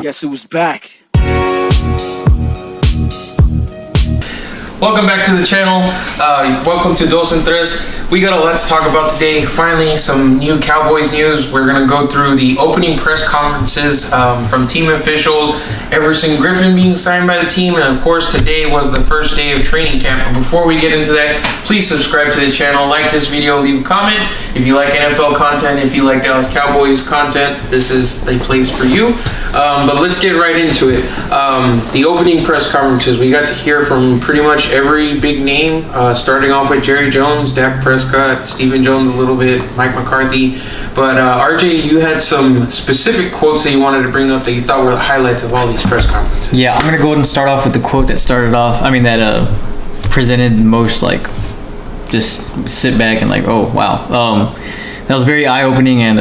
Guess who's back? Welcome back to the channel. Welcome to Dos and Tres. We got a lot to talk about today. Finally, some new Cowboys news. We're going to go through the opening press conferences from team officials, Everson Griffen being signed by the team, and of course today was the first day of training camp. But before we get into that, please subscribe to the channel, like this video, leave a comment. If you like NFL content, if you like Dallas Cowboys content, this is a place for you. But let's get right into it. The opening press conferences, we got to hear from pretty much every big name, starting off with Jerry Jones, Dak Prescott, Stephen Jones a little bit, Mike McCarthy. But RJ, you had some specific quotes that you wanted to bring up that you thought were the highlights of all these press conferences. Yeah, I'm going to go ahead and start off with the quote that presented most, like, just sit back and like, oh, wow. That was very eye-opening, and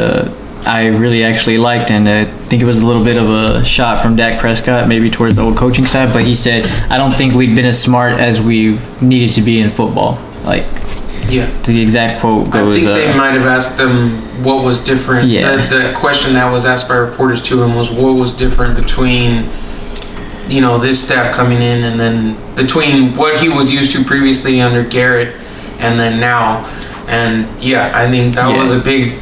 I really actually liked, and I think it was a little bit of a shot from Dak Prescott, maybe towards the old coaching side, but he said, I don't think we'd been as smart as we needed to be in football. Like, yeah, the exact quote goes, I think they might have asked him what was different. Yeah. The question that was asked by reporters to him was what was different between, you know, this staff coming in and then between what he was used to previously under Garrett and then now. And yeah, I think that was a big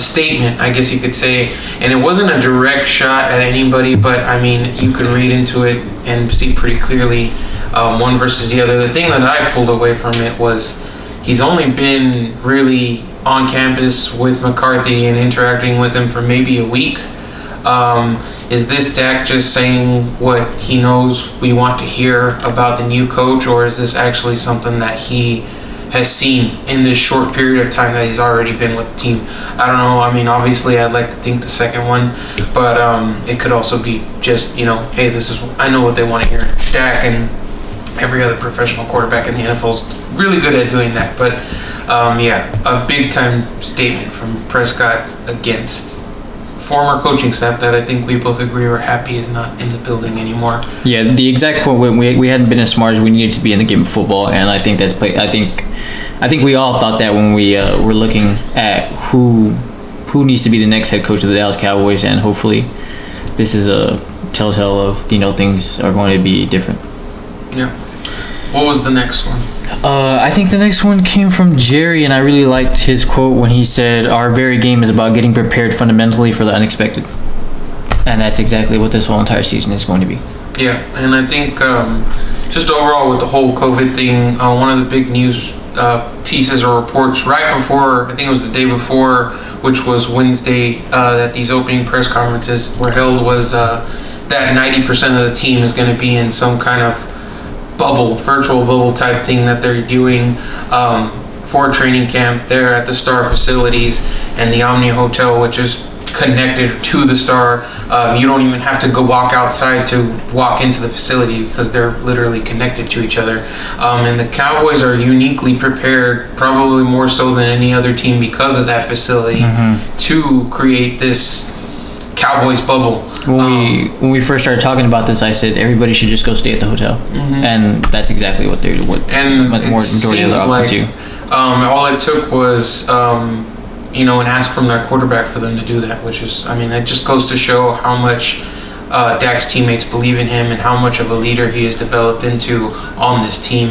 statement, I guess you could say. And it wasn't a direct shot at anybody, but I mean, you could read into it and see pretty clearly one versus the other. The thing that I pulled away from it was he's only been really on campus with McCarthy and interacting with him for maybe a week. Is this Dak just saying what he knows we want to hear about the new coach, or is this actually something that he has seen in this short period of time that he's already been with the team? I don't know. I mean, obviously I'd like to think the second one, but it could also be just, you know, hey, I know what they want to hear. Dak and every other professional quarterback in the NFL is really good at doing that. But yeah, a big time statement from Prescott against former coaching staff that I think we both agree are happy is not in the building anymore. Yeah, the exact quote, we hadn't been as smart as we needed to be in the game of football, and I think I think we all thought that when we were looking at who needs to be the next head coach of the Dallas Cowboys, and hopefully this is a telltale of, you know, things are going to be different. Yeah. What was the next one? I think the next one came from Jerry, and I really liked his quote when he said, our very game is about getting prepared fundamentally for the unexpected. And that's exactly what this whole entire season is going to be. Yeah, and I think just overall with the whole COVID thing, one of the big news pieces or reports right before, I think it was the day before, which was Wednesday, that these opening press conferences were held, was that 90% of the team is going to be in some kind of virtual bubble type thing that they're doing for training camp there at the Star facilities and the Omni Hotel, which is connected to the Star. You don't even have to go walk outside to walk into the facility because they're literally connected to each other. And the Cowboys are uniquely prepared, probably more so than any other team because of that facility, to create this Cowboys bubble. When we first started talking about this, I said everybody should just go stay at the hotel, and that's exactly what they're majority of the often do. All it took was you know, and ask from their quarterback for them to do that, which is, I mean, that just goes to show how much Dak's teammates believe in him and how much of a leader he has developed into on this team.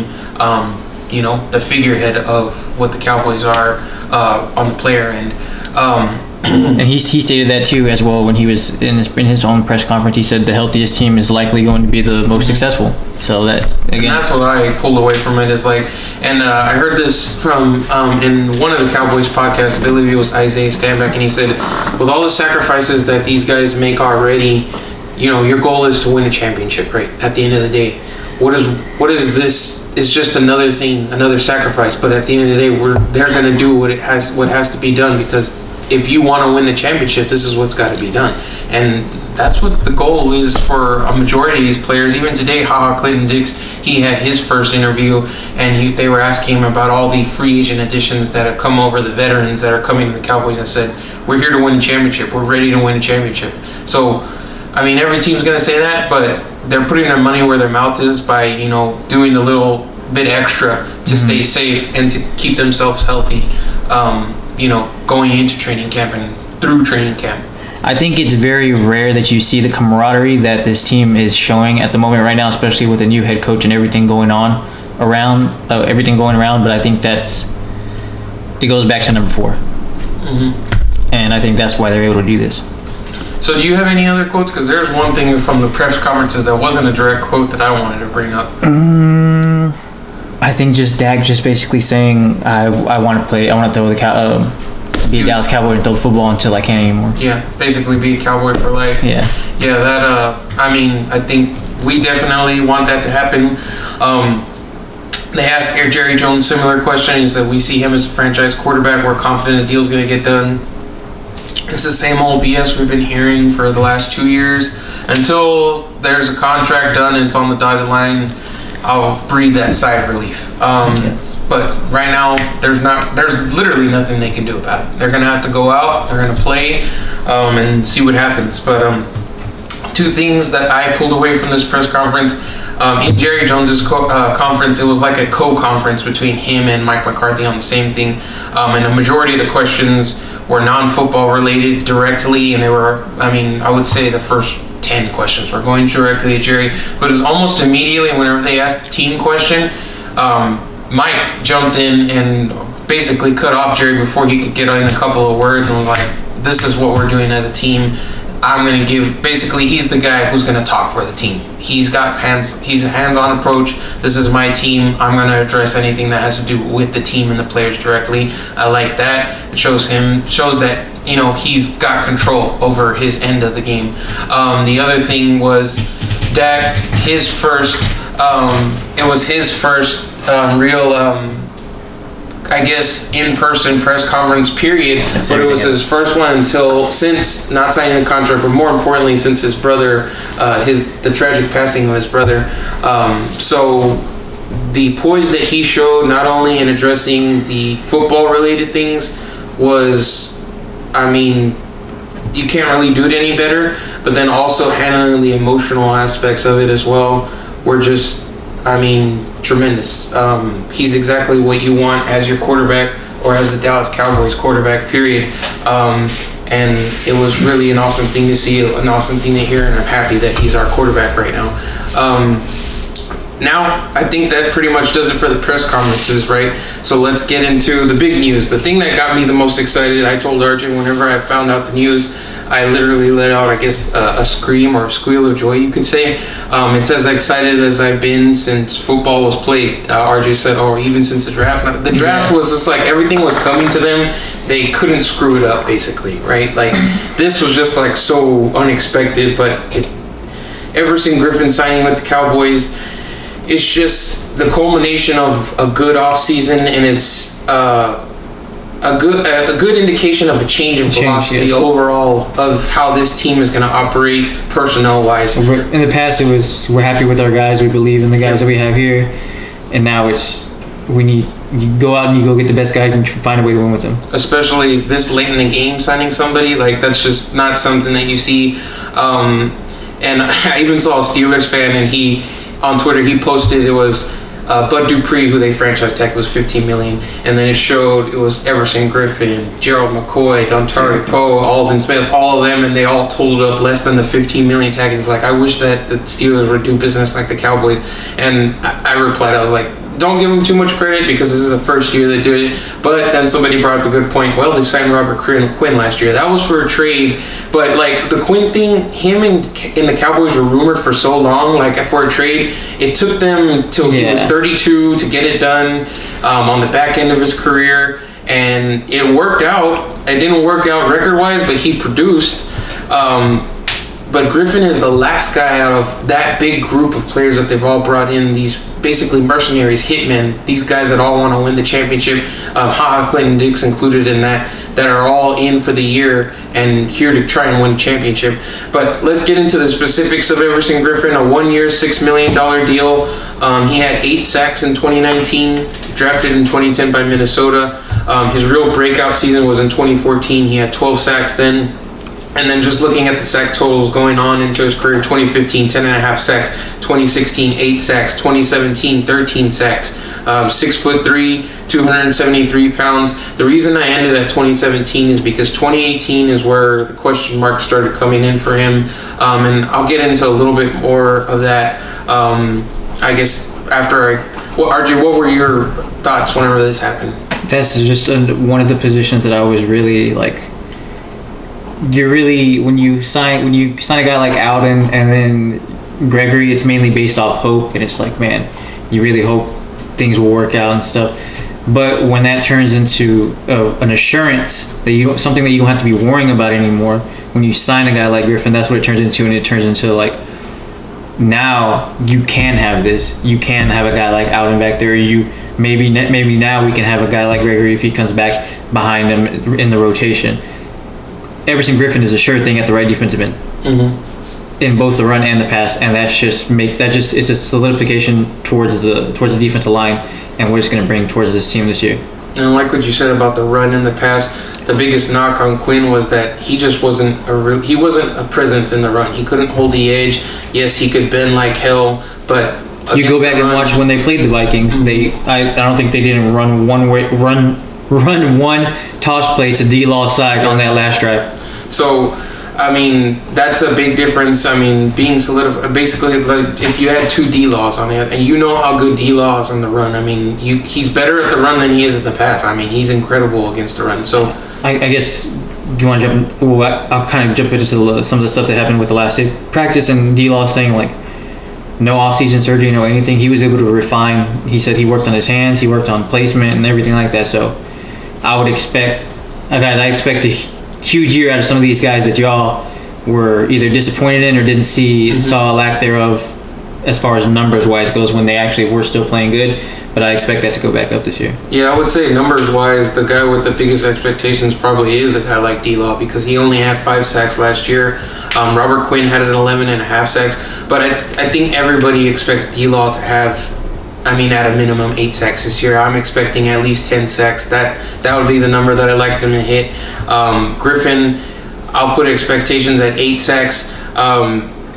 You know, the figurehead of what the Cowboys are on the player end. And he stated that too as well when he was in his own press conference. He said the healthiest team is likely going to be the most successful. So that's what I pulled away from it, is like, and I heard this from in one of the Cowboys podcasts, I believe it was Isaiah Stanback, and he said, with all the sacrifices that these guys make already, you know, your goal is to win a championship, right? At the end of the day, what is this? It's just another thing, another sacrifice. But at the end of the day, they're going to do what has to be done, because if you want to win the championship, this is what's got to be done. And that's what the goal is for a majority of these players. Even today, Clayton Dix, he had his first interview, and they were asking him about all the free agent additions that have come over, the veterans that are coming to the Cowboys, and said, we're here to win a championship. We're ready to win a championship. So, I mean, every team's going to say that, but they're putting their money where their mouth is by, you know, doing the little bit extra to stay safe and to keep themselves healthy, you know, going into training camp and through training camp. I think it's very rare that you see the camaraderie that this team is showing at the moment right now, especially with a new head coach and everything going on around, But I think it goes back to number 4. And I think that's why they're able to do this. So do you have any other quotes? Because there's one thing from the press conferences that wasn't a direct quote that I wanted to bring up. I think just Dak just basically saying, I want to play, I want to throw be a Dallas Cowboy and throw the football until I can't anymore. Yeah, basically be a Cowboy for life. Yeah. Yeah, I think we definitely want that to happen. They asked Jerry Jones a similar question. He said, we see him as a franchise quarterback. We're confident the deal's going to get done. It's the same old BS we've been hearing for the last 2 years. Until there's a contract done and it's on the dotted line, I'll breathe that sigh of relief. But right now, there's literally nothing they can do about it. They're going to have to go out, they're going to play, and see what happens. But 2 things that I pulled away from this press conference. In Jerry Jones's conference, it was like a co-conference between him and Mike McCarthy on the same thing. And the majority of the questions were non-football related directly, and they were, I would say the first 10 questions were going directly at Jerry. But it was almost immediately whenever they asked the team question, Mike jumped in and basically cut off Jerry before he could get in a couple of words and was like, this is what we're doing as a team. I'm going to give, basically he's the guy who's going to talk for the team. He's a hands-on approach. This is my team. I'm going to address anything that has to do with the team and the players directly. I like that. It shows that, he's got control over his end of the game. The other thing was Dak, his first real in-person press conference period, but it was his first one since not signing the contract, but more importantly, since his brother, the tragic passing of his brother. So the poise that he showed, not only in addressing the football-related things, was, you can't really do it any better, but then also handling the emotional aspects of it as well were just, tremendous. He's exactly what you want as your quarterback or as the Dallas Cowboys quarterback, period. And it was really an awesome thing to see, an awesome thing to hear, and I'm happy that he's our quarterback right now. Now, I think that pretty much does it for the press conferences, right? So let's get into the big news. The thing that got me the most excited, I told RJ whenever I found out the news, I literally let out, a scream or a squeal of joy, you could say. It's as excited as I've been since football was played. RJ said, even since the draft. The draft was just like everything was coming to them. They couldn't screw it up, basically, right? Like, this was just like so unexpected, but Everson Griffen signing with the Cowboys, it's just the culmination of a good offseason, and it's a good indication of a change in philosophy overall of how this team is going to operate personnel-wise. In the past, it was we're happy with our guys, we believe in the guys that we have here, and now it's you go out and you go get the best guys and find a way to win with them. Especially this late in the game, signing somebody, like, that's just not something that you see. And I even saw a Steelers fan, and on Twitter, he posted it was Bud Dupree, who they franchise tag, was $15 million, and then it showed it was Everson Griffen, Gerald McCoy, Dontari Poe, Aldon Smith, all of them, and they all totaled up less than the $15 million tag. It's like, I wish that the Steelers would do business like the Cowboys. And I replied, I was like, don't give them too much credit because this is the first year they did it. But then somebody brought up a good point. Well, they signed Robert Quinn last year. That was for a trade. But, like, the Quinn thing, him and the Cowboys were rumored for so long, like, for a trade. It took them till he was 32 to get it done on the back end of his career. And it worked out. It didn't work out record-wise, but he produced. But Griffen is the last guy out of that big group of players that they've all brought in, these basically mercenaries, hitmen, these guys that all want to win the championship, Clinton Dix included in that are all in for the year and here to try and win a championship. But let's get into the specifics of Everson Griffen, a 1-year, $6 million deal. He had 8 sacks in 2019, drafted in 2010 by Minnesota. His real breakout season was in 2014. He had 12 sacks then. And then just looking at the sack totals going on into his career, 2015, 10.5 sacks, 2016, 8 sacks, 2017, 13 sacks, 6'3", 273 pounds. The reason I ended at 2017 is because 2018 is where the question marks started coming in for him, and I'll get into a little bit more of that. I guess after RJ, what were your thoughts whenever this happened? That's just one of the positions that I was really like. You're really when you sign a guy like Alden and then Gregory, it's mainly based off hope, and it's like, man, you really hope things will work out and stuff. But when that turns into an assurance that something that you don't have to be worrying about anymore, when you sign a guy like Griffen, that's what it turns into, and it turns into like, now you can have this. You can have a guy like Alden back there. Maybe now we can have a guy like Gregory if he comes back behind him in the rotation. Everson Griffen is a sure thing at the right defensive end, in both the run and the pass, and it's a solidification towards the defensive line and what it's going to bring towards this team this year. And like what you said about the run and the pass, the biggest knock on Quinn was that he just wasn't a presence in the run. He couldn't hold the edge. Yes, he could bend like hell, but you go back and watch when they played the Vikings. I don't think they didn't run one toss play to D-Law side on that last drive. So, I mean, that's a big difference. I mean, being solidified, basically, like, if you had two D-Laws on it, and you know how good D-Law is on the run. I mean, he's better at the run than he is at the pass. I mean, he's incredible against the run. So, I guess you want to jump. Well, I'll kind of jump into some of the stuff that happened with the last day practice, and D-Law saying like, no off-season surgery, no anything. He was able to refine. He said he worked on his hands, he worked on placement and everything like that. So, I would expect, guys, I expect a huge year out of some of these guys that y'all were either disappointed in or didn't saw a lack thereof as far as numbers wise goes when they actually were still playing good. But I expect that to go back up this year. Yeah, I would say numbers wise, the guy with the biggest expectations probably is a guy like D-Law, because he only had 5 sacks last year. Robert Quinn had 11.5 sacks, but I think everybody expects D-Law to have, I mean, at a minimum 8 sacks this year. I'm expecting at least 10 sacks. That would be the number that I'd like them to hit. Griffen, I'll put expectations at 8 sacks.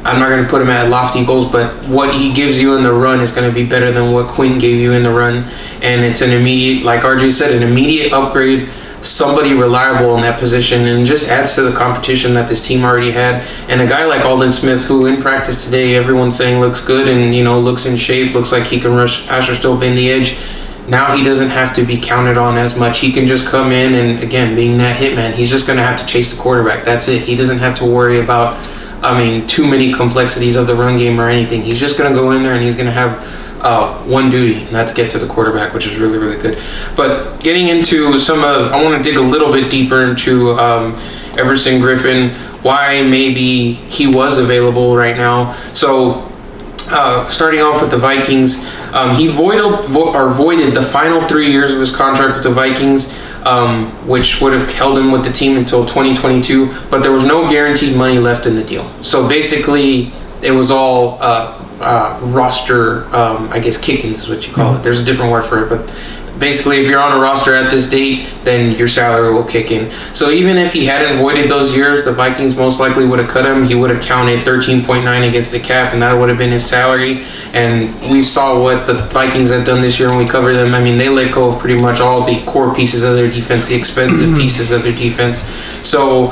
I'm not going to put him at lofty goals, but what he gives you in the run is going to be better than what Quinn gave you in the run. And it's an immediate, like RJ said, an immediate upgrade, somebody reliable in that position, and just adds to the competition that this team already had. And a guy like Aldon Smith, who in practice today, everyone's saying looks good and, looks in shape, looks like he can rush Asher still bend the edge. Now he doesn't have to be counted on as much. He can just come in and, again, being that hitman, he's just going to have to chase the quarterback. That's it. He doesn't have to worry about, too many complexities of the run game or anything. He's just going to go in there and he's going to have one duty, and that's get to the quarterback, which is really, really good. But getting into I want to dig a little bit deeper into Everson Griffen, why maybe he was available right now. So starting off with the Vikings, he voided the final 3 years of his contract with the Vikings, which would have held him with the team until 2022, but there was no guaranteed money left in the deal. So basically, it was all roster, kick-ins is what you call it. There's a different word for it, but basically, if you're on a roster at this date, then your salary will kick in. So even if he hadn't voided those years, the Vikings most likely would have cut him. He would have counted 13.9 against the cap, and that would have been his salary. And we saw what the Vikings have done this year when we covered them. I mean, they let go of pretty much all the core pieces of their defense, the expensive pieces of their defense. So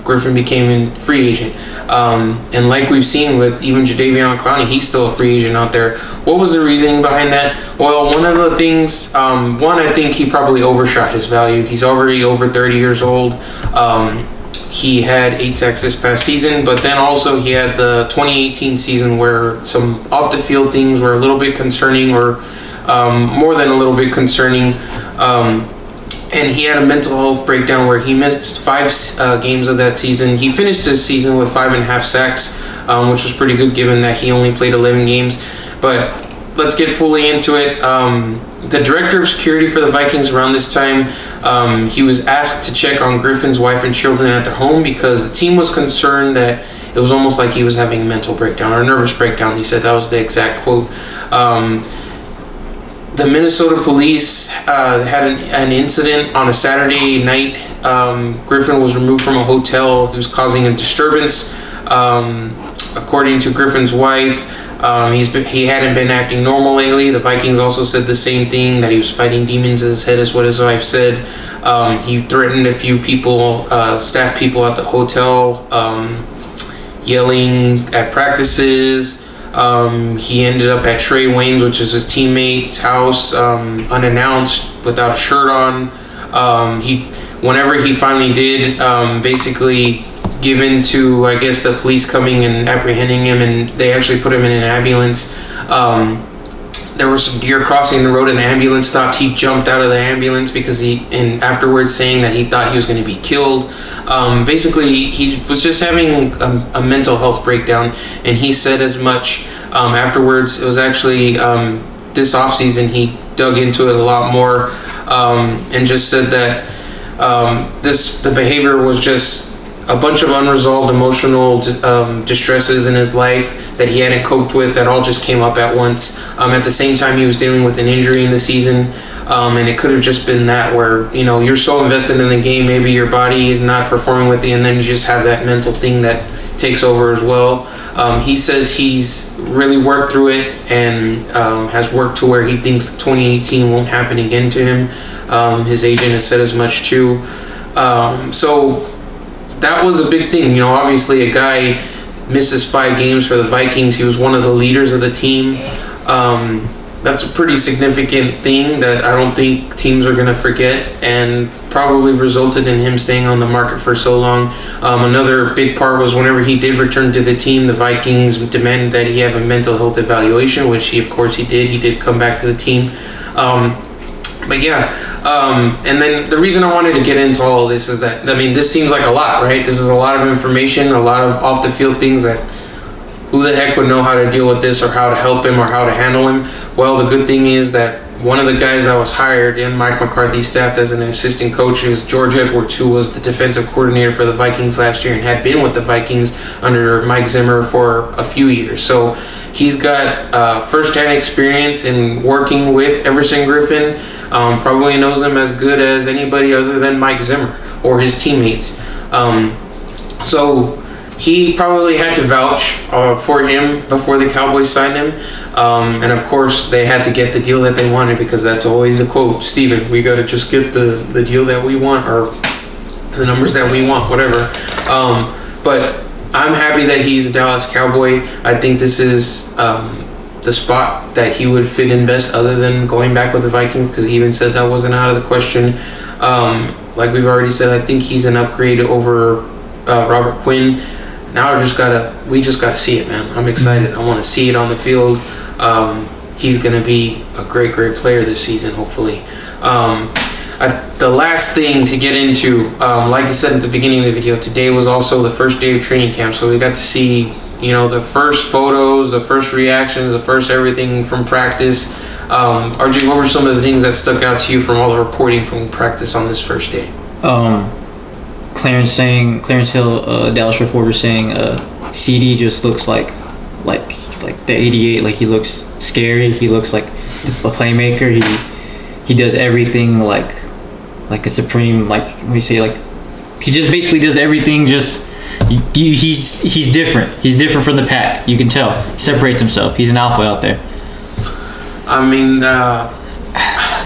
Griffen became a free agent. And like we've seen with even Jadeveon Clowney, he's still a free agent out there. What was the reasoning behind that? Well, one of the things, I think he probably overshot his value. He's already over 30 years old. He had 8 sacks this past season, but then also he had the 2018 season where some off-the-field things were a little bit concerning, or more than a little bit concerning. And he had a mental health breakdown where he missed 5 games of that season. He finished his season with 5.5 sacks, which was pretty good given that he only played 11 games. But let's get fully into it. The director of security for the Vikings around this time, he was asked to check on Griffen's wife and children at their home because the team was concerned that it was almost like he was having a mental breakdown or a nervous breakdown. He said that was the exact quote. The Minnesota police had an incident on a Saturday night. Griffen was removed from a hotel. He was causing a disturbance. According to Griffen's wife, He hadn't been acting normal lately. The Vikings also said the same thing, that he was fighting demons in his head, is what his wife said. He threatened a few people, staff people at the hotel, yelling at practices. He ended up at Trey Wayne's, which is his teammate's house, unannounced, without a shirt on. Whenever he finally did, basically give in to, I guess, the police coming and apprehending him, and they actually put him in an ambulance. There were some deer crossing the road, and the ambulance stopped. He jumped out of the ambulance and afterwards saying that he thought he was going to be killed. Basically, he was just having a mental health breakdown, and he said as much afterwards. It was actually this offseason he dug into it a lot more, and just said that the behavior was just a bunch of unresolved emotional distresses in his life that he hadn't coped with, that all just came up at once. At the same time, he was dealing with an injury in the season, and it could have just been that, where you're so invested in the game, maybe your body is not performing with you, and then you just have that mental thing that takes over as well. He says he's really worked through it, and has worked to where he thinks 2018 won't happen again to him. His agent has said as much too. So that was a big thing. Obviously a guy misses 5 games for the Vikings. He was one of the leaders of the team. That's a pretty significant thing that I don't think teams are going to forget, and probably resulted in him staying on the market for so long. Another big part was whenever he did return to the team, the Vikings demanded that he have a mental health evaluation, which he did. He did come back to the team. And then the reason I wanted to get into all of this is that, this seems like a lot, right? This is a lot of information, a lot of off the field things that who the heck would know how to deal with this, or how to help him, or how to handle him. Well, the good thing is that one of the guys that was hired in Mike McCarthy's staff as an assistant coach is George Edwards, who was the defensive coordinator for the Vikings last year and had been with the Vikings under Mike Zimmer for a few years. So he's got first-hand experience in working with Everson Griffen. Probably knows him as good as anybody other than Mike Zimmer or his teammates. So he probably had to vouch for him before the Cowboys signed him. And of course, they had to get the deal that they wanted, because that's always a quote. Steven, we got to just get the deal that we want, or the numbers that we want, whatever. But I'm happy that he's a Dallas Cowboy. I think this is the spot that he would fit in best, other than going back with the Vikings, because he even said that wasn't out of the question. Like we've already said, I think he's an upgrade over Robert Quinn. Now we just gotta see it, man. I'm excited. I want to see it on the field. He's gonna be a great player this season, hopefully. The last thing to get into, like I said at the beginning of the video, today was also the first day of training camp, so we got to see the first photos, the first reactions, the first everything from practice. RJ, what were some of the things that stuck out to you from all the reporting from practice on this first day? Clarence Hill, Dallas reporter, saying CD just looks like the 88. Like, he looks scary. He looks like a playmaker. He does everything like a supreme, he just basically does everything. He's different. He's different from the pack. You can tell. He separates himself. He's an alpha out there.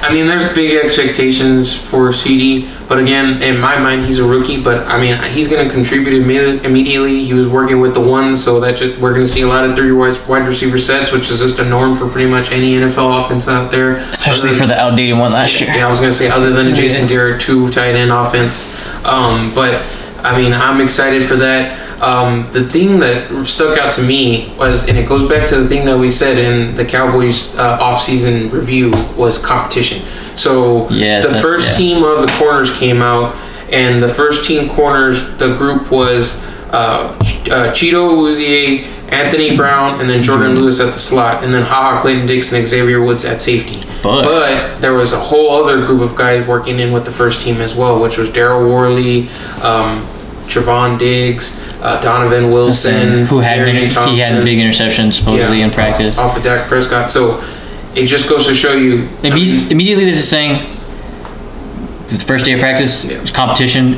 There's big expectations for CD, but again, in my mind, he's a rookie. But he's going to contribute immediately. He was working with the ones, so we're going to see a lot of 3 wide receiver sets, which is just a norm for pretty much any NFL offense out there. Especially for the outdated one last year. Yeah, I was going to say, other than Jason Garrett, 2 tight end offense. But I'm excited for that. The thing that stuck out to me was, and it goes back to the thing that we said in the Cowboys off-season review, was competition. So the first team of the corners came out, and the first team corners, the group was Cheeto Awuzie, Anthony Brown, and then Jordan Lewis at the slot, and then HaHa Clayton Dixon and Xavier Woods at safety. But there was a whole other group of guys working in with the first team as well, which was Darryl Worley, Trevon Diggs, Donovan Wilson, who had big interceptions supposedly in practice off of Dak Prescott. So it just goes to show you. Immediately, this is saying it's the first day of practice, competition.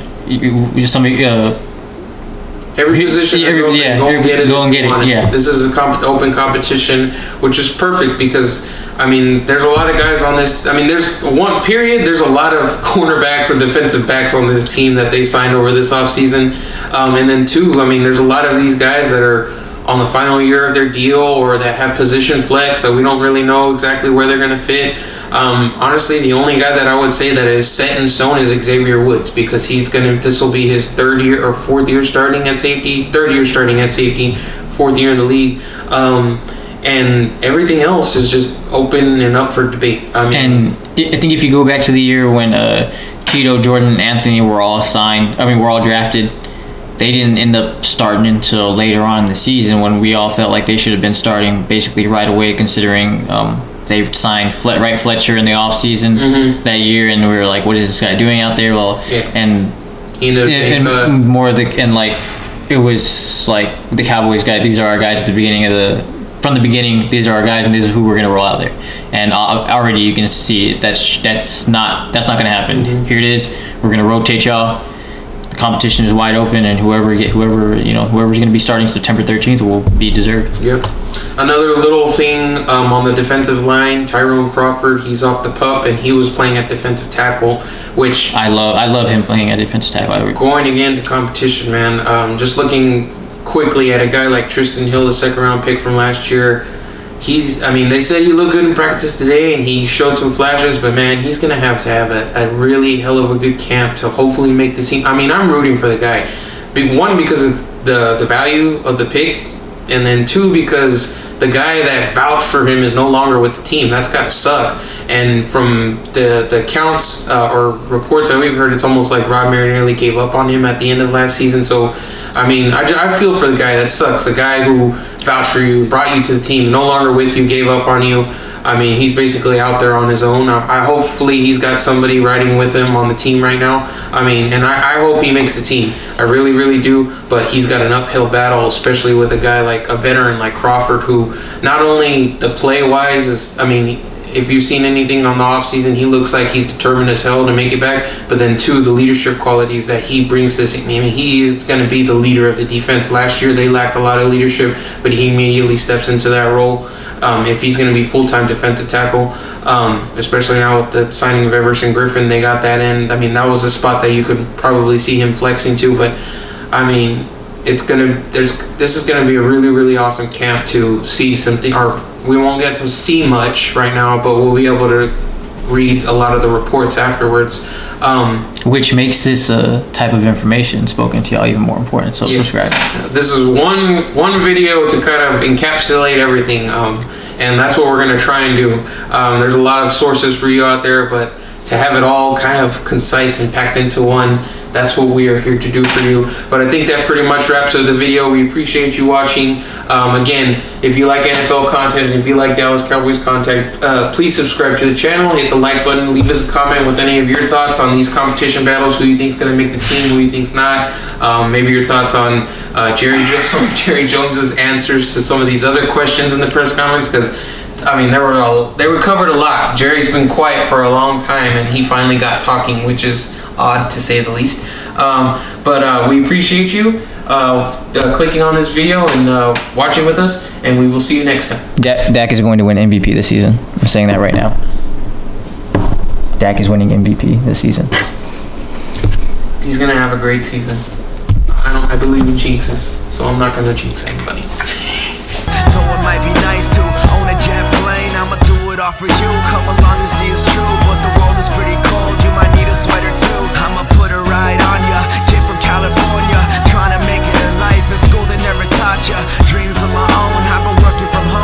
Every position is open. Go and get it. Go and get it. Yeah. This is open competition, which is perfect because I mean, there's a lot of guys on this. I mean, there's one period. There's a lot of cornerbacks and defensive backs on this team that they signed over this offseason. And then two, I mean, there's a lot of these guys that are on the final year of their deal or that have position flex that we don't really know exactly where they're going to fit. Honestly, the only guy that I would say that is set in stone is Xavier Woods because this will be his third year or fourth year starting at safety, fourth year in the league. And everything else is just open and up for debate. I mean, and I think if you go back to the year when Tito, Jordan, and Anthony were all drafted, they didn't end up starting until later on in the season when we all felt like they should have been starting basically right away, considering they signed Wright Fletcher in the offseason that year, and we were like, what is this guy doing out there? Well, and it was like the Cowboys guy. These are our guys at the beginning from the beginning. These are our guys, and these are who we're going to roll out there. And already you can see that's not going to happen. Here it is. We're going to rotate y'all. The competition is wide open, and whoever's going to be starting September 13th will be deserved. Yep. Another little thing on the defensive line, Tyrone Crawford, he's off the PUP, and he was playing at defensive tackle, which I love him playing at defensive tackle. Going again to competition, man. Just looking quickly at a guy like Tristan Hill, the second-round pick from last year. They said he looked good in practice today, and he showed some flashes, but, man, he's going to have a really hell of a good camp to hopefully make the team. I mean, I'm rooting for the guy. One, because of the value of the pick, and then two, because the guy that vouched for him is no longer with the team. That's got to suck. And from the counts or reports that we've heard, it's almost like Rod Marinelli gave up on him at the end of last season. So, I mean, I feel for the guy. That sucks. The guy who vouched for you, brought you to the team, no longer with you, gave up on you. I mean, he's basically out there on his own. Hopefully he's got somebody riding with him on the team right now. I mean, and I hope he makes the team. I really, really do. But he's got an uphill battle, especially with a guy like a veteran like Crawford, who not only the play-wise is, I mean, if you've seen anything on the offseason, he looks like he's determined as hell to make it back. But then, two, the leadership qualities that he brings to this. I mean, he is going to be the leader of the defense. Last year, they lacked a lot of leadership, but he immediately steps into that role. If he's going to be full-time defensive tackle, especially now with the signing of Everson Griffen, they got that in. I mean, that was a spot that you could probably see him flexing to. But, I mean, this is going to be a really, really awesome camp to see something. Or we won't get to see much right now, but we'll be able to read a lot of the reports afterwards. Which makes this type of information spoken to y'all even more important. So subscribe. This is one video to kind of encapsulate everything, and that's what we're going to try and do. There's a lot of sources for you out there, but to have it all kind of concise and packed into one, that's what we are here to do for you. But I think that pretty much wraps up the video. We appreciate you watching. Again, if you like NFL content and if you like Dallas Cowboys content, please subscribe to the channel, hit the like button, leave us a comment with any of your thoughts on these competition battles, who you think is going to make the team, who you think's not. Maybe your thoughts on Jerry Jones's answers to some of these other questions in the press conference, because I mean, they were covered a lot. Jerry's been quiet for a long time, and he finally got talking, which is odd to say the least. But we appreciate you clicking on this video and watching with us, and we will see you next time. Dak is going to win MVP this season. I'm saying that right now. Dak is winning MVP this season. He's gonna have a great season. I believe in jinxes, so I'm not gonna jinx anybody. Though it might be nice to own a jet plane, I'ma do it all for you. Come along.